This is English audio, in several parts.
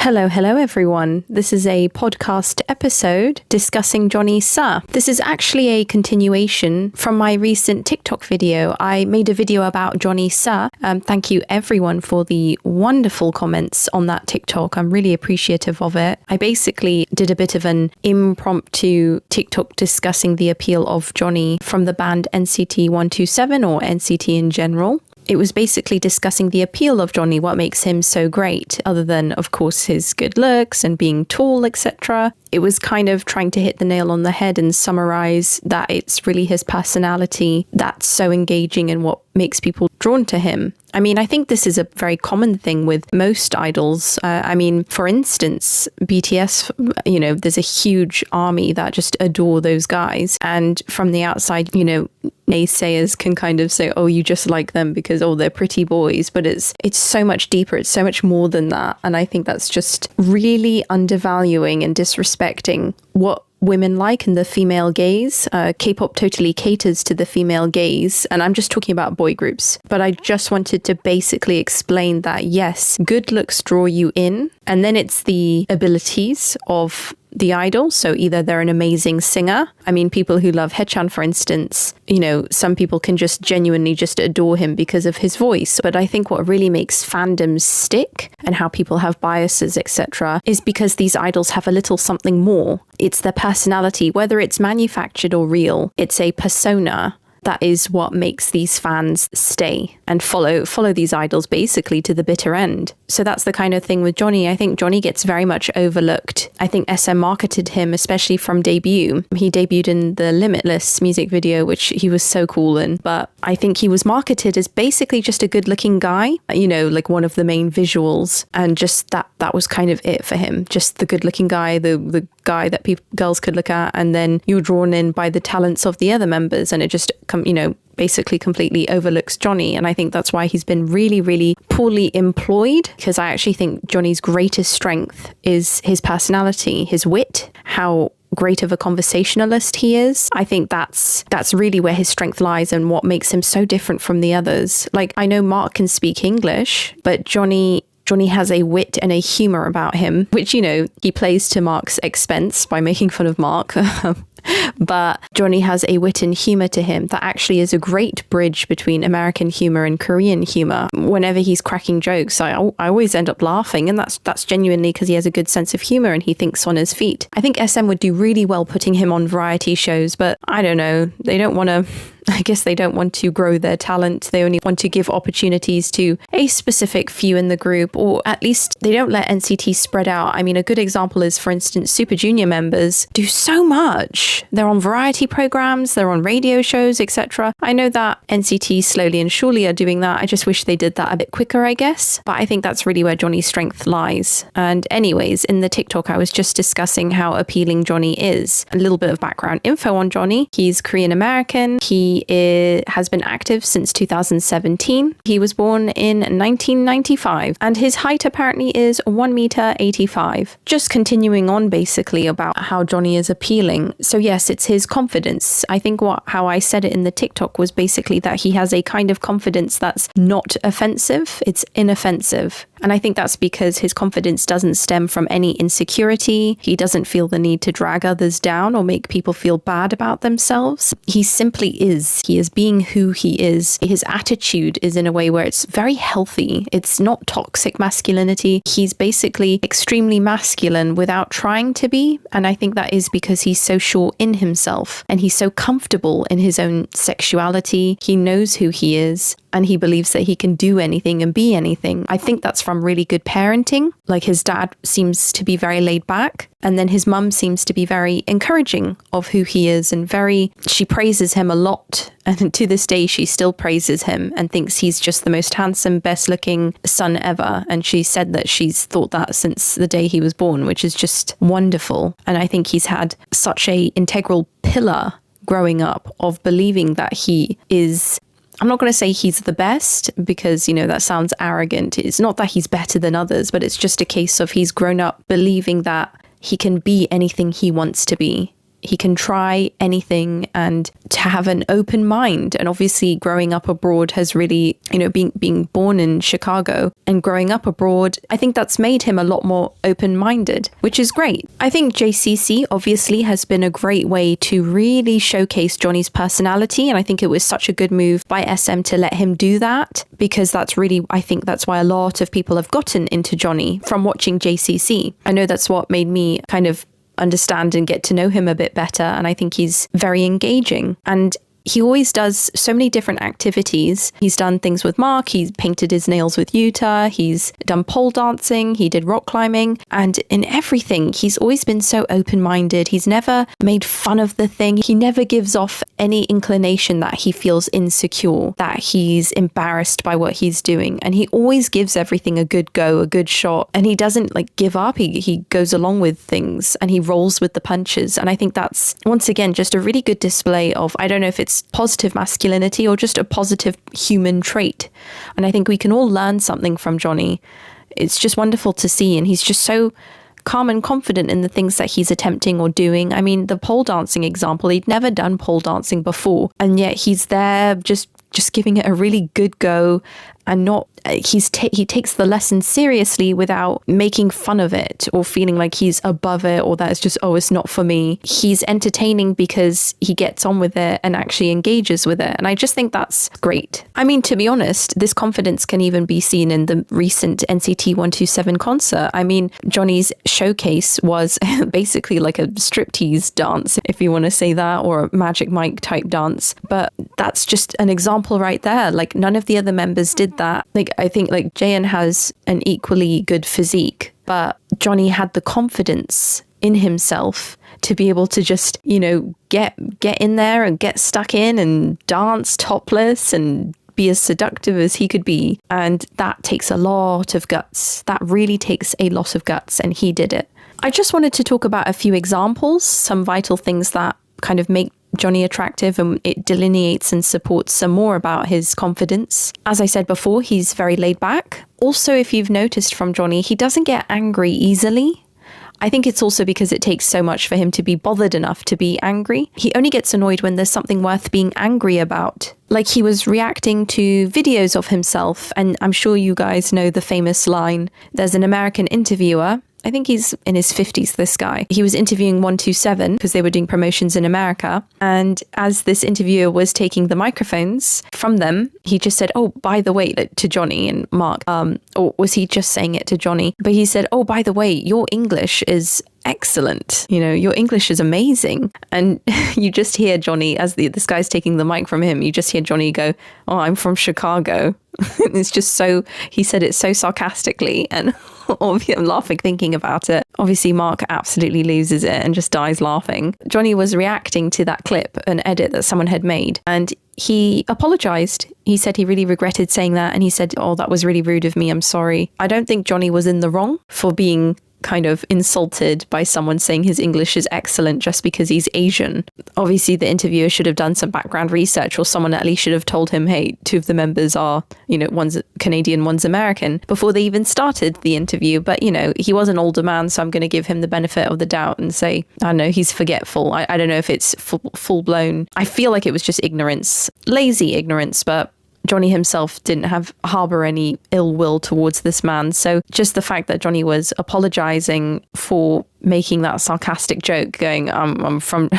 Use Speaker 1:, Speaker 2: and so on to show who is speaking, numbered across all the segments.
Speaker 1: Hello everyone. This is a podcast episode discussing Johnny Suh. This is actually a continuation from my recent TikTok video. I made a video about Johnny Suh. Thank you everyone for the wonderful comments on that TikTok. I'm really appreciative of it. I basically did a bit of an impromptu TikTok discussing the appeal of Johnny from the band NCT 127 or NCT in general. It was basically discussing the appeal of Johnny, what makes him so great, other than, of course, his good looks and being tall, etc. It was kind of trying to hit the nail on the head and summarize that it's really his personality that's so engaging and what makes people drawn to him. I mean, I think this is a very common thing with most idols. For instance, BTS, there's a huge army that just adore those guys. And from the outside, naysayers can kind of say, oh, you just like them because, they're pretty boys. But it's so much deeper. It's so much more than that. And I think that's just really undervaluing and disrespecting what women like in the female gaze. K-pop totally caters to the female gaze, and I'm just talking about boy groups. But I just wanted to basically explain that, yes, good looks draw you in, and then it's the abilities of the idol. So either they're an amazing singer. I mean, people who love Haechan, for instance, some people can just genuinely just adore him because of his voice. But I think what really makes fandoms stick and how people have biases, etc., is because these idols have a little something more. It's their personality, whether it's manufactured or real. It's a persona. That is what makes these fans stay and follow these idols basically to the bitter end. So that's the kind of thing with Johnny. I think Johnny gets very much overlooked. I think SM marketed him, especially from debut. He debuted in the Limitless music video, which he was so cool in. But I think he was marketed as basically just a good looking guy, like one of the main visuals. And just that was kind of it for him. Just the good looking guy, the guy that girls could look at. And then you were drawn in by the talents of the other members. And it just basically completely overlooks Johnny. And I think that's why he's been really, really poorly employed, because I actually think Johnny's greatest strength is his personality, his wit, how great of a conversationalist he is. I think that's really where his strength lies and what makes him so different from the others. Like, I know Mark can speak English, but Johnny has a wit and a humor about him, which, he plays to Mark's expense by making fun of Mark. But Johnny has a wit and humor to him that actually is a great bridge between American humor and Korean humor. Whenever he's cracking jokes, I always end up laughing, and that's genuinely because he has a good sense of humor and he thinks on his feet. I think SM would do really well putting him on variety shows, but I don't know. I guess they don't want to grow their talent. They only want to give opportunities to a specific few in the group, or at least they don't let NCT spread out. I mean, a good example is, for instance, Super Junior members do so much. They're on variety programs, they're on radio shows, etc. I know that NCT slowly and surely are doing that. I just wish they did that a bit quicker, I guess. But I think that's really where Johnny's strength lies. And anyways, in the TikTok, I was just discussing how appealing Johnny is. A little bit of background info on Johnny. He's Korean American. He has been active since 2017. He was born in 1995, and his height apparently is 1.85 meters. Just continuing on basically about how Johnny is appealing. So yes, it's his confidence. I think how I said it in the TikTok was basically that he has a kind of confidence that's not offensive, it's inoffensive. And I think that's because his confidence doesn't stem from any insecurity. He doesn't feel the need to drag others down or make people feel bad about themselves. He simply is. He is being who he is. His attitude is in a way where it's very healthy. It's not toxic masculinity. He's basically extremely masculine without trying to be. And I think that is because he's so sure in himself and he's so comfortable in his own sexuality. He knows who he is, and he believes that he can do anything and be anything. I think that's from really good parenting. Like, his dad seems to be very laid back, and then his mum seems to be very encouraging of who he is, and she praises him a lot. And to this day, she still praises him and thinks he's just the most handsome, best looking son ever. And she said that she's thought that since the day he was born, which is just wonderful. And I think he's had such a integral pillar growing up of believing that he is, I'm not going to say he's the best, because, that sounds arrogant. It's not that he's better than others, but it's just a case of he's grown up believing that he can be anything he wants to be. he can try anything and to have an open mind. And obviously growing up abroad has really, being born in Chicago and growing up abroad, I think that's made him a lot more open-minded, which is great. I think JCC obviously has been a great way to really showcase Johnny's personality. And I think it was such a good move by SM to let him do that, because I think that's why a lot of people have gotten into Johnny from watching JCC. I know that's what made me kind of understand and get to know him a bit better. And I think he's very engaging. And he always does so many different activities. He's done things with Mark. He's painted his nails with Utah. He's done pole dancing. He did rock climbing. And in everything, he's always been so open-minded. He's never made fun of the thing. He never gives off any inclination that he feels insecure, that he's embarrassed by what he's doing. And he always gives everything a good go, a good shot. And he doesn't give up. He goes along with things and he rolls with the punches. And I think that's, once again, just a really good display of, I don't know if it's positive masculinity or just a positive human trait. And I think we can all learn something from Johnny. It's just wonderful to see. And he's just so calm and confident in the things that he's attempting or doing. I mean, the pole dancing example, he'd never done pole dancing before. And yet he's there just giving it a really good go, and not he takes the lesson seriously without making fun of it or feeling like he's above it, or that it's just, oh, it's not for me. He's entertaining because he gets on with it and actually engages with it. And I just think that's great. I mean, to be honest, this confidence can even be seen in the recent NCT 127 concert. I mean, Johnny's showcase was basically like a striptease dance, if you want to say that, or a Magic Mike type dance. But that's just an example right there. Like, none of the other members did that. I think Jaehyun has an equally good physique, but Johnny had the confidence in himself to be able to just, get in there and get stuck in and dance topless and be as seductive as he could be. And that takes a lot of guts. That really takes a lot of guts, and he did it. I just wanted to talk about a few examples, some vital things that kind of make Johnny attractive, and it delineates and supports some more about his confidence. As I said before, he's very laid back. Also, if you've noticed from Johnny, he doesn't get angry easily. I think it's also because it takes so much for him to be bothered enough to be angry. He only gets annoyed when there's something worth being angry about. Like, he was reacting to videos of himself, and I'm sure you guys know the famous line. There's an American interviewer, I think he's in his 50s, this guy. He was interviewing 127 because they were doing promotions in America. And as this interviewer was taking the microphones from them, he just said, oh, by the way, to Johnny and Mark, or was he just saying it to Johnny? But he said, oh, by the way, your English is excellent. Your English is amazing. And you just hear Johnny, as this guy's taking the mic from him, you just hear Johnny go, oh, I'm from Chicago. It's just so, he said it so sarcastically, and I'm laughing thinking about it. Obviously, Mark absolutely loses it and just dies laughing. Johnny was reacting to that clip, an edit that someone had made, and he apologized. He said he really regretted saying that, and he said, oh, that was really rude of me. I'm sorry. I don't think Johnny was in the wrong for being kind of insulted by someone saying his English is excellent just because he's Asian. Obviously, the interviewer should have done some background research, or someone at least should have told him, hey, two of the members are, one's Canadian, one's American, before they even started the interview. But, he was an older man, so I'm going to give him the benefit of the doubt and say, I don't know, he's forgetful. I don't know if it's full blown. I feel like it was just ignorance, lazy ignorance, but Johnny himself didn't harbor any ill will towards this man. So just the fact that Johnny was apologizing for making that sarcastic joke, going, I'm from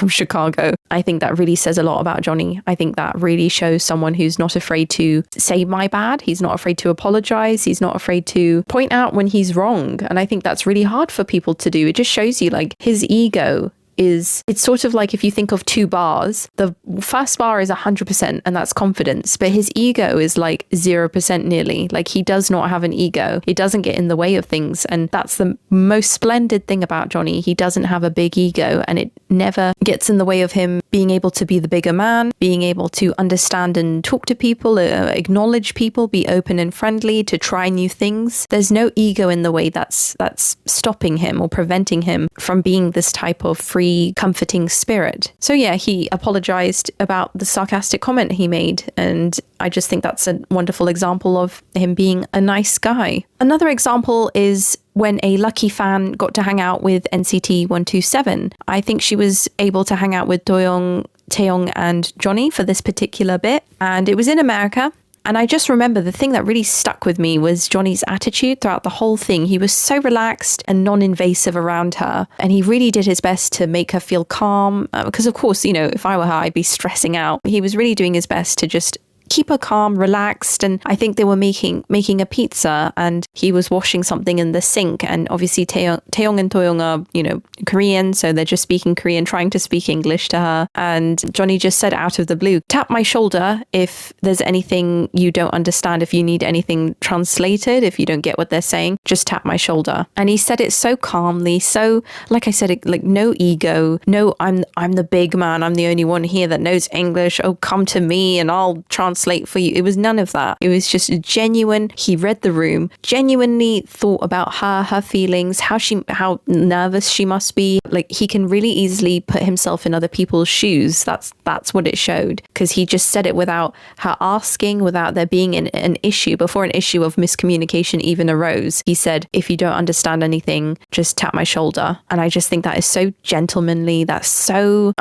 Speaker 1: Chicago, I think that really says a lot about Johnny. I think that really shows someone who's not afraid to say my bad. He's not afraid to apologize. He's not afraid to point out when he's wrong. And I think that's really hard for people to do. It just shows you, his ego it's sort of like, if you think of two bars, the first bar is 100% and that's confidence, but his ego is 0% nearly. He does not have an ego. He doesn't get in the way of things. And that's the most splendid thing about Johnny. He doesn't have a big ego, and it never gets in the way of him being able to be the bigger man, being able to understand and talk to people, acknowledge people, be open and friendly, to try new things. There's no ego in the way that's stopping him or preventing him from being this type of free, comforting spirit. So yeah, he apologized about the sarcastic comment he made, and I just think that's a wonderful example of him being a nice guy. Another example is when a lucky fan got to hang out with NCT 127. I think she was able to hang out with Doyoung, Taeyong and Johnny for this particular bit, and it was in America. And I just remember the thing that really stuck with me was Johnny's attitude throughout the whole thing. He was so relaxed and non-invasive around her. And he really did his best to make her feel calm. Because of course, you know, if I were her, I'd be stressing out. He was really doing his best to just keep her calm, relaxed. And I think they were making a pizza and he was washing something in the sink. And obviously Taeyong and Doyoung are, you know, Korean. So they're just speaking Korean, trying to speak English to her. And Johnny just said out of the blue, tap my shoulder if there's anything you don't understand, if you need anything translated, if you don't get what they're saying, just tap my shoulder. And he said it so calmly. So like I said, like no ego, no, I'm the big man. I'm the only one here that knows English. Oh, come to me and I'll translate for you. It was none of that. It was just genuine. He read the room, genuinely thought about her feelings, how nervous she must be. Like he can really easily put himself in other people's shoes. That's what it showed, because he just said it without her asking, without there being an issue, before an issue of miscommunication even arose. He said, if you don't understand anything, just tap my shoulder. And I just think that is so gentlemanly. That's so,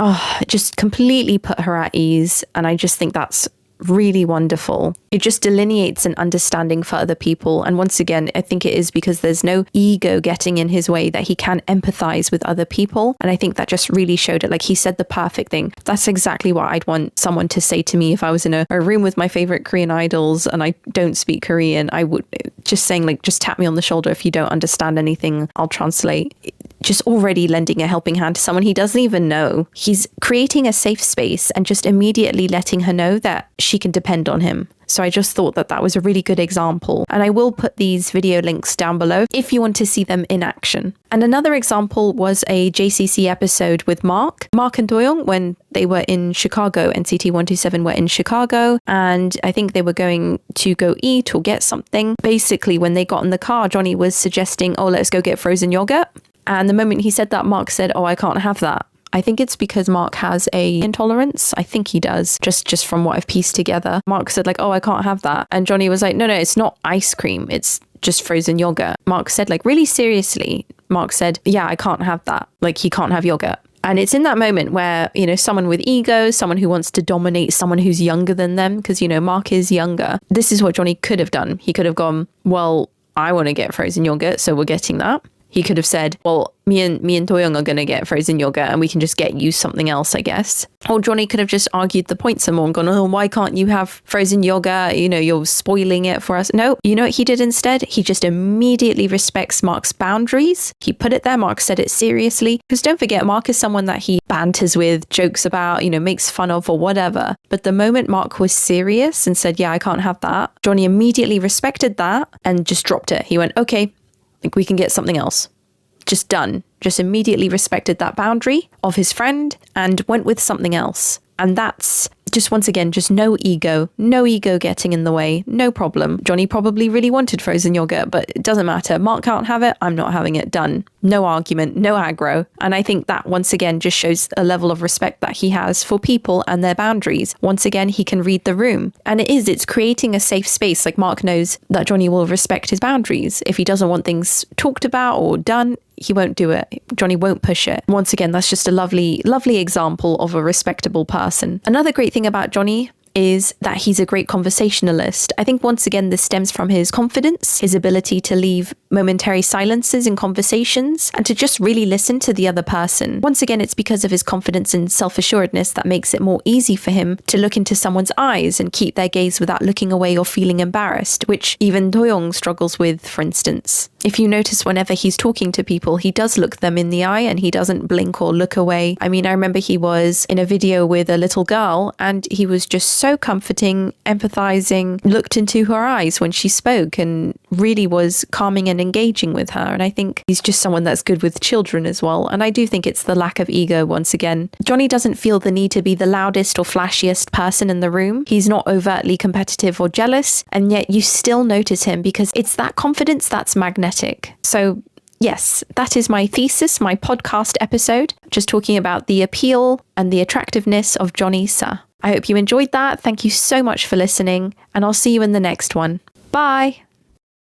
Speaker 1: just completely put her at ease. And I just think that's really wonderful. It just delineates an understanding for other people. And once again, I think it is because there's no ego getting in his way that he can empathize with other people. And I think that just really showed it. Like he said the perfect thing. That's exactly what I'd want someone to say to me if I was in a room with my favorite Korean idols and I don't speak Korean. I would just saying like, just tap me on the shoulder if you don't understand anything, I'll translate. Just already lending a helping hand to someone he doesn't even know. He's creating a safe space and just immediately letting her know that she can depend on him. So I just thought that was a really good example. And I will put these video links down below if you want to see them in action. And another example was a JCC episode with Mark and Doyoung when they were in Chicago. NCT 127 were in Chicago and I think they were going to go eat or get something. Basically, when they got in the car, Johnny was suggesting, oh, let's go get frozen yogurt. And the moment he said that, Mark said, oh, I can't have that. I think it's because Mark has a intolerance. I think he does, just from what I've pieced together. Mark said like, oh, I can't have that. And Johnny was like, no, it's not ice cream. It's just frozen yogurt. Mark said like, really seriously. Mark said, yeah, I can't have that. Like he can't have yogurt. And it's in that moment where, you know, someone with ego, someone who wants to dominate someone who's younger than them, because, you know, Mark is younger. This is what Johnny could have done. He could have gone, well, I want to get frozen yogurt, so we're getting that. He could have said, well, me and Doyoung are going to get frozen yogurt and we can just get you something else, I guess. Or Johnny could have just argued the point some more and gone, oh, why can't you have frozen yogurt? You know, you're spoiling it for us. No, you know what he did instead? He just immediately respects Mark's boundaries. He put it there. Mark said it seriously. Because don't forget, Mark is someone that he banters with, jokes about, you know, makes fun of or whatever. But the moment Mark was serious and said, yeah, I can't have that, Johnny immediately respected that and just dropped it. He went, okay, like we can get something else. Just done. Just immediately respected that boundary of his friend and went with something else. And that's just, once again, just no ego getting in the way, no problem. Johnny probably really wanted frozen yogurt, but it doesn't matter. Mark can't have it. I'm not having it. Done. No argument, no aggro. And I think that once again just shows a level of respect that he has for people and their boundaries. Once again, he can read the room. And it's creating a safe space. Like Mark knows that Johnny will respect his boundaries. If he doesn't want things talked about or done, he won't do it. Johnny won't push it. Once again, that's just a lovely, lovely example of a respectable person. Another great thing about Johnny is that he's a great conversationalist. I think once again, this stems from his confidence, his ability to leave momentary silences in conversations and to just really listen to the other person. Once again, it's because of his confidence and self-assuredness that makes it more easy for him to look into someone's eyes and keep their gaze without looking away or feeling embarrassed, which even Doyoung struggles with, for instance. If you notice, whenever he's talking to people, he does look them in the eye and he doesn't blink or look away. I mean, I remember he was in a video with a little girl and he was just so comforting, empathizing, looked into her eyes when she spoke and really was calming and engaging with her. And I think he's just someone that's good with children as well. And I do think it's the lack of ego once again. Johnny doesn't feel the need to be the loudest or flashiest person in the room. He's not overtly competitive or jealous. And yet you still notice him because it's that confidence that's magnetic. So yes, that is my thesis, my podcast episode, just talking about the appeal and the attractiveness of Johnny Suh. I hope you enjoyed that. Thank you so much for listening, and I'll see you in the next one. Bye!